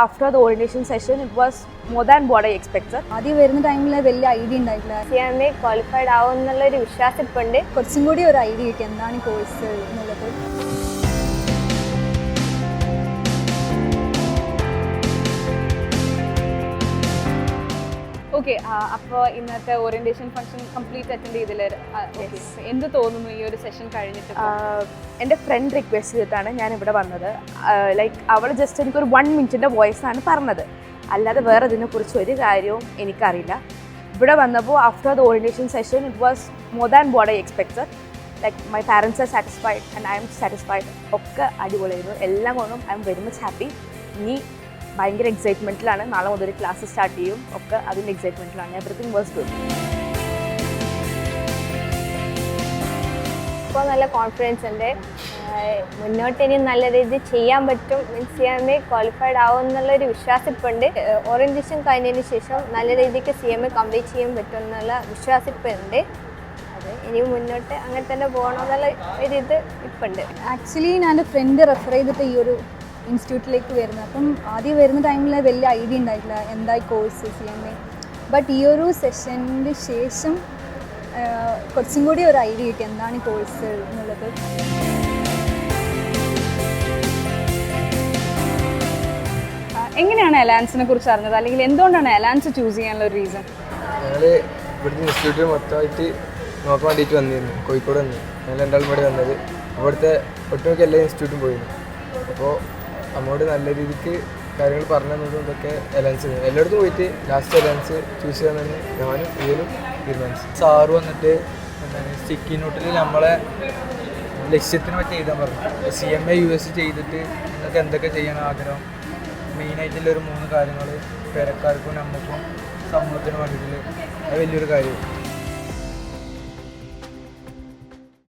After the orientation session, it was more than what I expected. ആദ്യം വരുന്ന ടൈമിൽ വലിയ ഐഡിയ ഉണ്ടായിട്ടില്ല. CMA ക്വാളിഫൈഡ് ആവും എന്നുള്ളൊരു വിശ്വാസമുണ്ട്. കുറച്ചും കൂടി ഒരു ഐഡിയ കിട്ടി എന്താണ് കോഴ്സ് എന്നുള്ളത്. ഓക്കെ, അപ്പോൾ ഇന്നത്തെ ഓറിയന്റേഷൻ ഫംഗ്ഷൻ കംപ്ലീറ്റ് അറ്റൻഡ് ചെയ്തില്ല. എന്ത് തോന്നുന്നു ഈ ഒരു സെഷൻ കഴിഞ്ഞിട്ട്? എൻ്റെ ഫ്രണ്ട് റിക്വസ്റ്റ് ചെയ്തിട്ടാണ് ഞാൻ ഇവിടെ വന്നത്. ലൈക്ക് അവൾ ജസ്റ്റ് എനിക്കൊരു 1 മിനിറ്റിൻ്റെ വോയിസാണ് പറഞ്ഞത്, അല്ലാതെ വേറെ ഇതിനെക്കുറിച്ച് ഒരു കാര്യവും എനിക്കറിയില്ല. ഇവിടെ വന്നപ്പോൾ after the orientation session it was more than what I expected. Like my parents R satisfied and I M satisfied. ഒക്കെ അടിപൊളിയായിരുന്നു. എല്ലാം കൊണ്ടും I am very much happy. ഇനി ഭയങ്കര എക്സൈറ്റ്മെൻറ്റിലാണ്. നാളെ മുതൽ ക്ലാസ് സ്റ്റാർട്ട് ചെയ്യും. ഒക്കെ അതിൻ്റെ എക്സൈറ്റ്മെൻറ്റിലാണ്. Everything was good. ഇപ്പോൾ നല്ല കോൺഫിഡൻസ് ഉണ്ട്. മുന്നോട്ട് ഇനി നല്ല രീതിയിൽ ചെയ്യാൻ പറ്റും. മീൻസ് CMA ക്വാളിഫൈഡ് ആവും എന്നുള്ളൊരു വിശ്വാസമുണ്ട്. ഓറിയന്റേഷൻ കഴിഞ്ഞതിന് ശേഷം നല്ല രീതിക്ക് CMA കംപ്ലീറ്റ് ചെയ്യാൻ പറ്റും എന്നുള്ള വിശ്വാസമുണ്ട്. അത് ഇനി മുന്നോട്ട് അങ്ങനെ തന്നെ പോകണമെന്നുള്ള ഒരു ഇത് ഇപ്പം ഉണ്ട്. ആക്ച്വലി ഞാൻ എൻ്റെ ഫ്രണ്ട് റെഫർ ചെയ്തിട്ട് ഈ ഒരു ഇൻസ്റ്റിറ്റ്യൂട്ടിലേക്ക് വരുന്നത്. അപ്പം ആദ്യം വരുന്ന ടൈമിൽ വലിയ ഐഡിയ ഉണ്ടായിട്ടില്ല എന്തായി കോഴ്സ് CMA. ബട്ട് ഈ ഒരു സെഷൻ്റെ ശേഷം കുറച്ചും കൂടി ഒരു ഐഡിയ കിട്ടി എന്താണ് കോഴ്സ് എന്നുള്ളത്. എങ്ങനെയാണ് അലയൻസിനെ കുറിച്ച് അറിഞ്ഞത്, അല്ലെങ്കിൽ എന്തുകൊണ്ടാണ് അലയൻസ് ചൂസ് ചെയ്യാനുള്ള ഒരു റീസൺ? ഞങ്ങൾ ഇവിടുത്തെ ഇൻസ്റ്റിറ്റ്യൂട്ട് മൊത്തമായിട്ട് നോക്കാൻ വേണ്ടിയിട്ട് വന്നിരുന്നു. കോഴിക്കോട് വന്നു. ഞങ്ങൾ രണ്ടാളും ഇവിടെ വന്നത്. ഇവിടുത്തെ ഒട്ടുമിക്ക എല്ലാ ഇൻസ്റ്റിറ്റ്യൂട്ടും പോയിരുന്നു. അപ്പോൾ നമ്മോട് നല്ല രീതിക്ക് കാര്യങ്ങൾ പറഞ്ഞു തന്നതും ഇതൊക്കെ അലയൻസ് എല്ലായിടത്തും പോയിട്ട് ലാസ്റ്റ് അലയൻസ് ചൂസ് ചെയ്യാൻ തന്നെ ഞാനും ഇവരും തീരുമാനിച്ചു. സാറ് വന്നിട്ട് എന്താണ് സ്റ്റിക്കി നോട്ടിൽ നമ്മളെ ലക്ഷ്യത്തിന് പറ്റി എഴുതാൻ പറഞ്ഞു. CMA US ചെയ്തിട്ട് നിങ്ങൾക്ക് എന്തൊക്കെ ചെയ്യാൻ ആഗ്രഹം, മെയിനായിട്ടുള്ളൊരു 3 കാര്യങ്ങൾ പേരക്കാർക്കും നമുക്കും സമൂഹത്തിനും വേണ്ടിയിട്ടുള്ള അത് വലിയൊരു കാര്യം.